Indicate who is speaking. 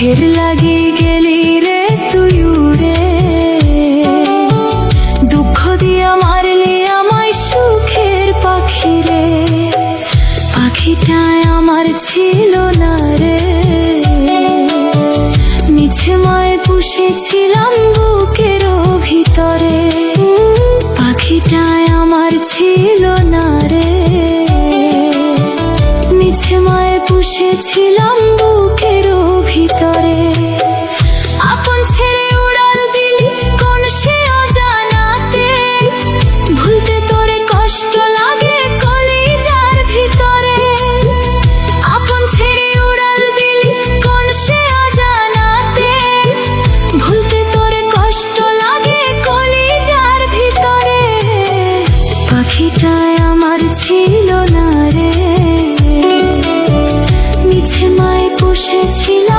Speaker 1: দুঃখের লাগি গেলি রে তুই উড়ে, দুঃখ দিয়া মারলি আমায় সুখের পাখি রে। পাখিটায় আমার ছিল না রে, মিছে মায় পুষেছিলাম বুকের ভিতরে। পাখিটায় আমার ছিল না রে, মিছে মায় পুষেছিলাম বুকের ভিতরে। আপন ছেড়ে উড়াল দিলি কোন সে অজানাতে, ভুলতে তোরে কষ্ট লাগে কলিজার ভিতরে। আপন ছেড়ে উড়াল দিলি কোন সে অজানাতে, ভুলতে তোরে কষ্ট লাগে কলিজার ভিতরে। পাখিটায় আমার ছিল না রে, মিছে মায় পুষেছিলাম